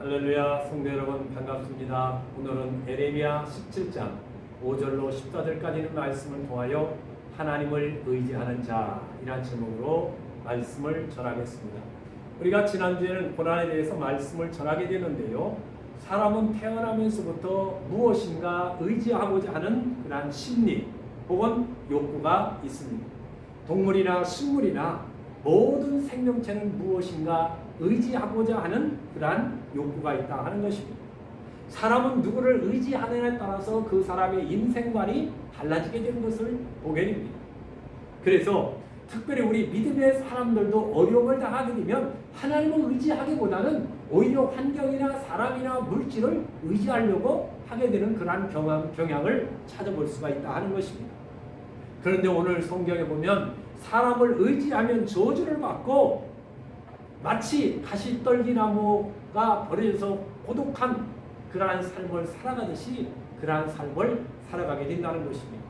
할렐루야, 성도 여러분 반갑습니다. 오늘은 에레미야 17장 5절로 14절까지 있는 말씀을 통하여 하나님을 의지하는 자이라는 제목으로 말씀을 전하겠습니다. 우리가 지난주에는 고난에 대해서 말씀을 전하게 되는데요, 사람은 태어나면서부터 무엇인가 의지하고자 하는 그러한 심리 혹은 욕구가 있습니다. 동물이나 식물이나 모든 생명체는 무엇인가 의지하고자 하는 그러한 욕구가 있다 하는 것입니다. 사람은 누구를 의지하느냐에 따라서 그 사람의 인생관이 달라지게 되는 것을 보게 됩니다. 그래서 특별히 우리 믿음의 사람들도 어려움을 당하게 되면 하나님을 의지하기보다는 오히려 환경이나 사람이나 물질을 의지하려고 하게 되는 그러한 경향을 찾아볼 수가 있다 하는 것입니다. 그런데 오늘 성경에 보면 사람을 의지하면 저주를 받고 마치 가시떨기나무가 버려져서 고독한 그러한 삶을 살아가듯이 그러한 삶을 살아가게 된다는 것입니다.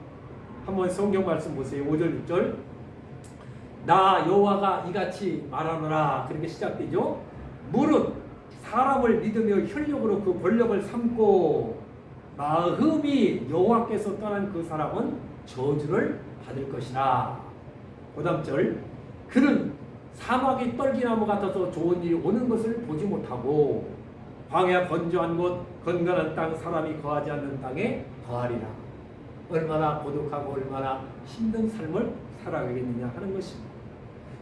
한번 성경 말씀 보세요. 5절 6절 나 여호와가 이같이 말하노라, 그렇게 시작되죠. 무릇 사람을 믿으며 혈력으로 그 권력을 삼고 마음이 여호와께서 떠난 그 사람은 저주를 받을 것이라. 그 다음 절 그는 사막이 떨기나무 같아서 좋은 일이 오는 것을 보지 못하고 광야 건조한 곳 건강한 땅 사람이 거하지 않는 땅에 거하리라. 얼마나 고독하고 얼마나 힘든 삶을 살아가겠느냐 하는 것입니다.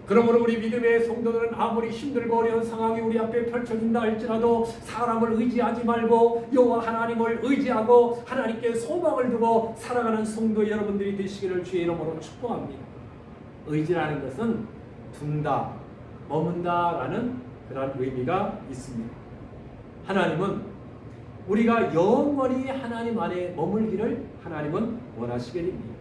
그러므로 우리 믿음의 성도들은 아무리 힘들고 어려운 상황이 우리 앞에 펼쳐진다 할지라도 사람을 의지하지 말고 여호와 하나님을 의지하고 하나님께 소망을 두고 살아가는 성도 여러분들이 되시기를 주의 이름으로 축복합니다. 의지라는 것은 둔다, 머문다라는 그런 의미가 있습니다. 하나님은 우리가 영원히 하나님 안에 머물기를 하나님은 원하시게 됩니다.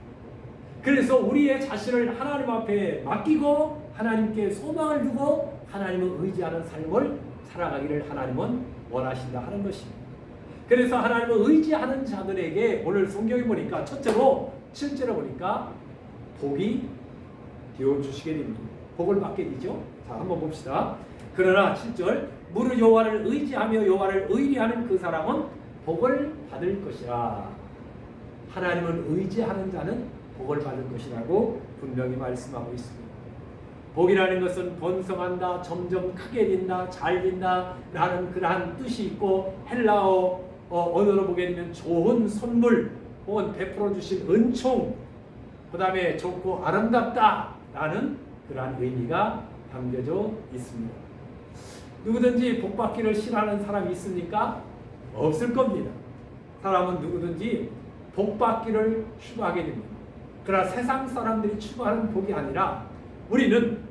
그래서 우리의 자신을 하나님 앞에 맡기고 하나님께 소망을 두고 하나님을 의지하는 삶을 살아가기를 하나님은 원하신다 하는 것입니다. 그래서 하나님을 의지하는 자들에게 오늘 성경에 보니까 첫째로 7절에 보니까 복이 되어주시게 됩니다. 복을 받게 되죠. 자, 한번 봅시다. 그러나 7절 무릇 여호와를 의지하며 여호와를 의리하는 그 사람은 복을 받을 것이라. 하나님을 의지하는 자는 복을 받을 것이라고 분명히 말씀하고 있습니다. 복이라는 것은 번성한다, 점점 크게 된다, 잘 된다 라는 그러한 뜻이 있고, 헬라어 언어로 보게 되면 좋은 선물 혹은 베풀어 주신 은총, 그 다음에 좋고 아름답다 라는 그러한 의미가 담겨져 있습니다. 누구든지 복 받기를 싫어하는 사람이 있습니까? 없을 겁니다. 사람은 누구든지 복 받기를 추구하게 됩니다. 그러나 세상 사람들이 추구하는 복이 아니라 우리는,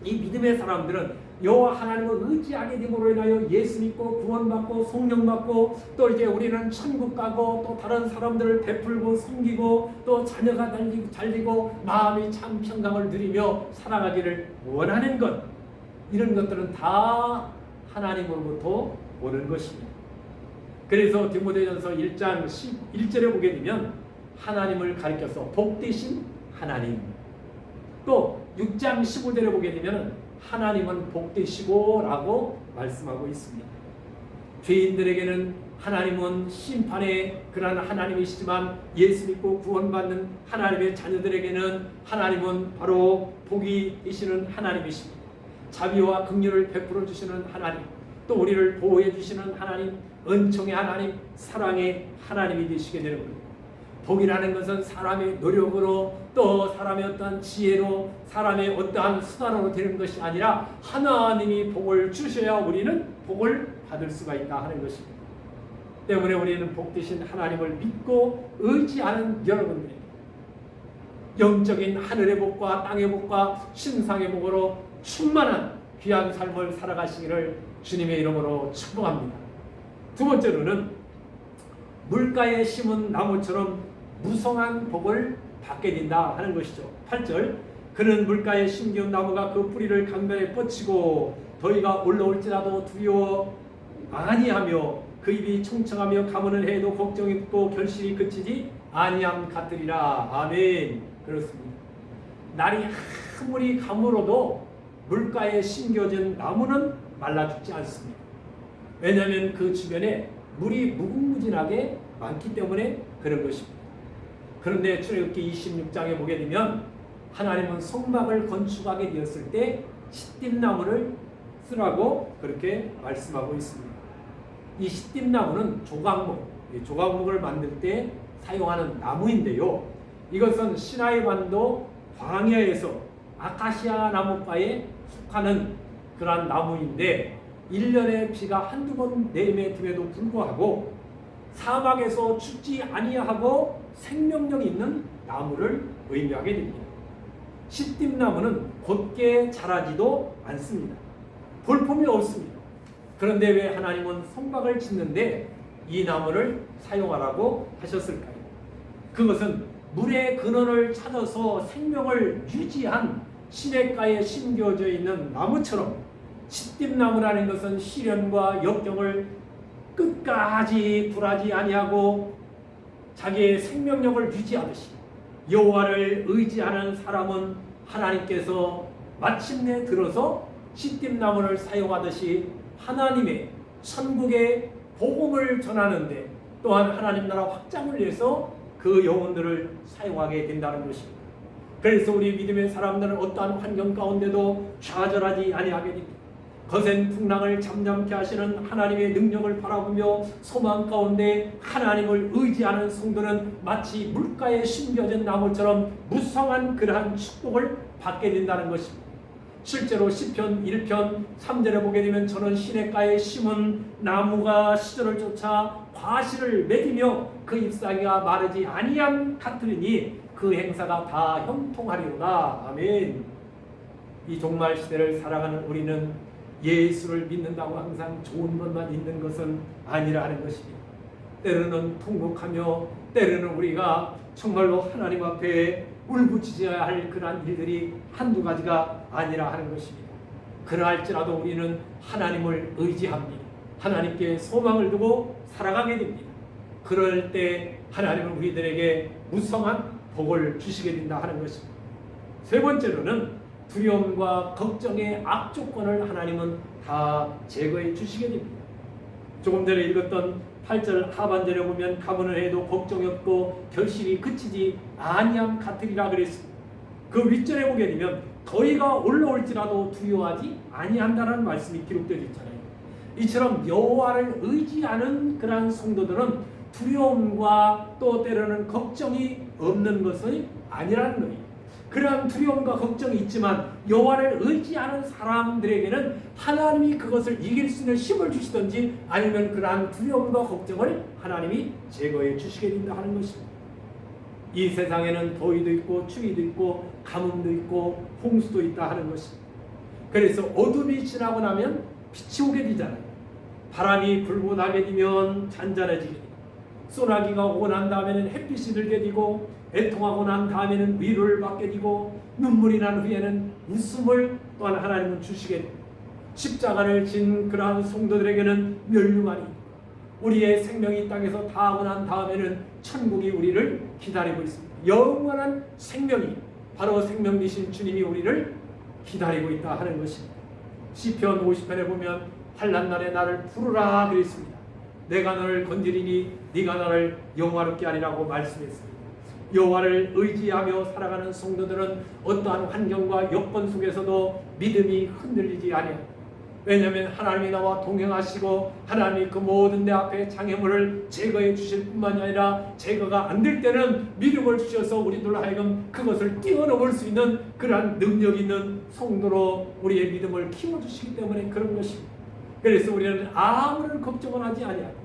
이 믿음의 사람들은 여호와 하나님을 의지하게 됨으로 인하여 예수 믿고 구원받고 성령 받고 또 이제 우리는 천국 가고 또 다른 사람들을 베풀고 섬기고 또 자녀가 달리고 마음이 참 평강을 누리며 살아가기를 원하는 것, 이런 것들은 다 하나님으로부터 오는 것입니다. 그래서 디모데전서 1장 11절에 보게 되면 하나님을 가리켜서 복되신 하나님, 또 6장 15절에 보게 되면 하나님은 복되시고 라고 말씀하고 있습니다. 죄인들에게는 하나님은 심판의 그러한 하나님이시지만 예수 믿고 구원받는 하나님의 자녀들에게는 하나님은 바로 복이 되시는 하나님이십니다. 자비와 긍휼을 베풀어 주시는 하나님, 또 우리를 보호해 주시는 하나님, 은총의 하나님, 사랑의 하나님이 되시게 되는 겁니다. 복이라는 것은 사람의 노력으로 또 사람의 어떠한 지혜로 사람의 어떠한 수단으로 되는 것이 아니라 하나님이 복을 주셔야 우리는 복을 받을 수가 있다 하는 것입니다. 때문에 우리는 복되신 하나님을 믿고 의지하는 여러분들이 영적인 하늘의 복과 땅의 복과 신상의 복으로 충만한 귀한 삶을 살아가시기를 주님의 이름으로 축복합니다. 두 번째로는 물가에 심은 나무처럼 무성한 복을 받게 된다 하는 것이죠. 8절 그는 물가에 심기운 나무가 그 뿌리를 강변에 뻗치고 더위가 올라올지라도 두려워 아니하며 그 입이 총청하며 가문을 해도 걱정이 없고 결실이 그치지 아니함 같으리라. 아멘. 그렇습니다. 날이 아무리 가물어도 물가에 심겨진 나무는 말라 죽지 않습니다. 왜냐하면 그 주변에 물이 무궁무진하게 많기 때문에 그런 것입니다. 그런데 출애굽기 26장에 보게 되면 하나님은 성막을 건축하게 되었을 때 시띠나무를 쓰라고 그렇게 말씀하고 있습니다. 이 시띠나무는 조각목을 만들 때 사용하는 나무인데요. 이것은 시나이 반도 광야에서 아카시아 나무과에 속하는 그러한 나무인데 1년에 비가 한두 번 내림에도 불구하고 사막에서 춥지 아니하고 생명력 있는 나무를 의미하게 됩니다. 시띠나무는 곧게 자라지도 않습니다. 볼품이 없습니다. 그런데 왜 하나님은 성막을 짓는데 이 나무를 사용하라고 하셨을까요? 그것은 물의 근원을 찾아서 생명을 유지한 시냇가에 심겨져 있는 나무처럼 시띠나무라는 것은 시련과 역경을 끝까지 굴하지 아니하고 자기의 생명력을 유지하듯이 여호와를 의지하는 사람은 하나님께서 마침내 들어서 시띠나무를 사용하듯이 하나님의 천국의 복음을 전하는데 또한 하나님 나라 확장을 위해서 그 영혼들을 사용하게 된다는 것입니다. 그래서 우리 믿음의 사람들은 어떠한 환경 가운데도 좌절하지 아니하게 됩니다. 거센 풍랑을 잠잠케 하시는 하나님의 능력을 바라보며 소망 가운데 하나님을 의지하는 성도는 마치 물가에 심겨진 나무처럼 무성한 그러한 축복을 받게 된다는 것입니다. 실제로 시편 1편 3절에 보게 되면 저는 시냇가에 심은 나무가 시절을 쫓아 과실을 맺으며 그 잎사귀가 마르지 아니함 같으리니 그 행사가 다 형통하리로다. 아멘. 이 종말 시대를 살아가는 우리는 예수를 믿는다고 항상 좋은 것만 있는 것은 아니라 하는 것입니다. 때로는 통곡하며 때로는 우리가 정말로 하나님 앞에 울부짖어야 할 그러한 일들이 한두 가지가 아니라 하는 것입니다. 그러할지라도 우리는 하나님을 의지합니다. 하나님께 소망을 두고 살아가게 됩니다. 그럴 때 하나님은 우리들에게 무성한 복을 주시게 된다 하는 것입니다. 세 번째로는 두려움과 걱정의 악조건을 하나님은 다 제거해 주시게 됩니다. 조금 전에 읽었던 8절 하반절에 보면 가문을 해도 걱정이 없고 결실이 그치지 아니함 같으리라 그랬습니다. 그 윗절에 보게 되면 더위가 올라올지라도 두려워하지 아니한다는 말씀이 기록되어 있잖아요. 이처럼 여호와를 의지하는 그러한 성도들은 두려움과 또 때로는 걱정이 없는 것이 아니라는 거예요. 그러한 두려움과 걱정이 있지만 여호와를 의지하는 사람들에게는 하나님이 그것을 이길 수 있는 힘을 주시든지 아니면 그러한 두려움과 걱정을 하나님이 제거해 주시게 된다 하는 것입니다. 이 세상에는 더위도 있고 추위도 있고 가뭄도 있고 홍수도 있다 하는 것입니다. 그래서 어둠이 지나고 나면 빛이 오게 되잖아요. 바람이 불고 나게 되면 잔잔해지게 됩니다. 소나기가 오고 난 다음에는 햇빛이 들게 되고 애통하고 난 다음에는 위로를 받게 되고 눈물이 난 후에는 웃음을 또한 하나님은 주시게 됩니다. 십자가를 진 그러한 성도들에게는 멸류관이 우리의 생명이 땅에서 다하고 난 다음에는 천국이 우리를 기다리고 있습니다. 영원한 생명이 바로 생명 되신 주님이 우리를 기다리고 있다 하는 것입니다. 시편 50편에 보면 환난 날에 나를 부르라 그랬습니다. 내가 너를 건지리니 네가 나를 영화롭게 하리라고 말씀했습니다. 여호와를 의지하며 살아가는 성도들은 어떠한 환경과 여건 속에서도 믿음이 흔들리지 아니합니다. 왜냐하면 하나님이 나와 동행하시고 하나님이 그 모든 내 앞에 장애물을 제거해 주실 뿐만이 아니라 제거가 안 될 때는 믿음을 주셔서 우리들로 하여금 그것을 뛰어넘을 수 있는 그러한 능력 있는 성도로 우리의 믿음을 키워주시기 때문에 그런 것입니다. 그래서 우리는 아무런 걱정을 하지 아니하고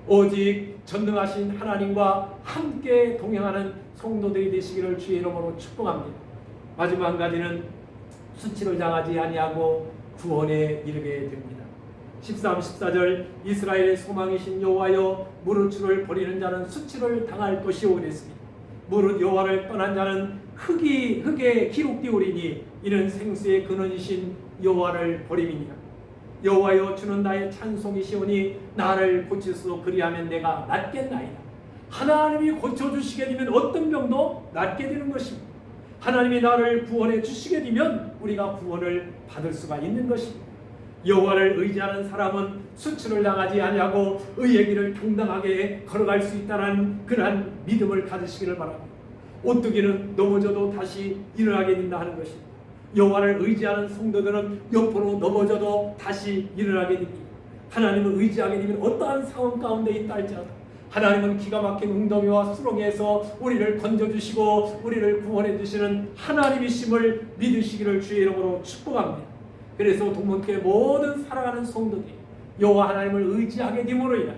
오직 전능하신 하나님과 함께 동행하는 성도들이 되시기를 주의 이름으로 축복합니다. 마지막 한 가지는 수치를 당하지 아니하고 구원에 이르게 됩니다. 13, 14절 이스라엘의 소망이신 여호와여 무릇 주를 버리는 자는 수치를 당할 것이오 그랬습니다. 무릇 여호와를 떠난 자는 흙에 기록되오리니 이는 생수의 근원이신 여호와를 버림이니라. 여호와여 주는 나의 찬송이시오니 나를 고치소서 그리하면 내가 낫겠나이다. 하나님이 고쳐주시게 되면 어떤 병도 낫게 되는 것입니다. 하나님이 나를 구원해 주시게 되면 우리가 구원을 받을 수가 있는 것입니다. 여호와를 의지하는 사람은 수치를 당하지 아니하고 의의 길을 당당하게 걸어갈 수 있다는 그러한 믿음을 가지시기를 바랍니다. 오뚜기는 넘어져도 다시 일어나게 된다 하는 것입니다. 여호와를 의지하는 성도들은 옆으로 넘어져도 다시 일어나게 됩니다. 하나님을 의지하게 되면 어떠한 상황 가운데 있다 할지라도 하나님은 기가 막힌 웅덩이와 수렁에서 우리를 건져주시고 우리를 구원해 주시는 하나님이심을 믿으시기를 주의 이름으로 축복합니다. 그래서 동문교회 모든 사랑하는 성도들이 여호와 하나님을 의지하게 됨으로 인하여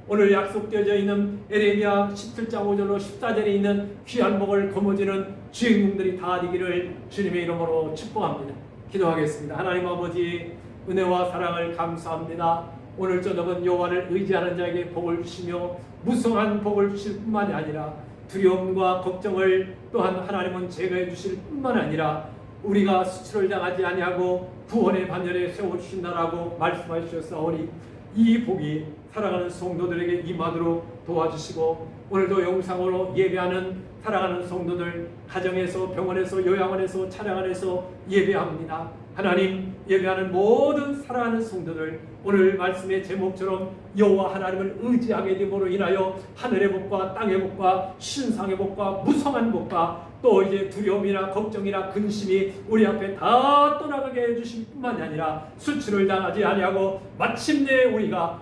오늘 약속되어져 있는 에레미야 17장 5절로 14절에 있는 귀한 복을 거머쥐는 주인공들이 다 되기를 주님의 이름으로 축복합니다. 기도하겠습니다. 하나님 아버지, 은혜와 사랑을 감사합니다. 오늘 저녁은 여호와를 의지하는 자에게 복을 주시며 무성한 복을 주실 뿐만이 아니라 두려움과 걱정을 또한 하나님은 제거해 주실 뿐만 아니라 우리가 수치를 당하지 아니하고 구원의 반열에 세워주신다라고 말씀하셨사오니 이 복이 사랑하는 성도들에게 임하도록 도와주시고 오늘도 영상으로 예배하는 사랑하는 성도들 가정에서 병원에서 요양원에서 차량 안에서 예배합니다. 하나님, 예배하는 모든 사랑하는 성도들 오늘 말씀의 제목처럼 여호와 하나님을 의지하게 됨으로 인하여 하늘의 복과 땅의 복과 신상의 복과 무성한 복과 또 이제 두려움이나 걱정이나 근심이 우리 앞에 다 떠나가게 해주실 뿐만이 아니라 수치를 당하지 아니하고 마침내 우리가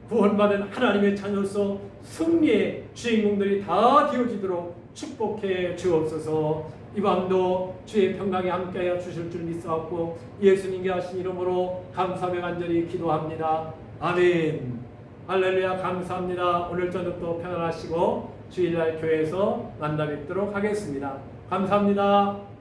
구원받은 하나님의 자녀로서 승리의 주인공들이 다 되어지도록 축복해 주옵소서. 이 밤도 주의 평강에 함께하여 주실 줄 믿사옵고 예수님께 하신 이름으로 감사하며 간절히 기도합니다. 아멘. 할렐루야. 감사합니다. 오늘 저녁도 평안하시고 주일날 교회에서 만나 뵙도록 하겠습니다. 감사합니다.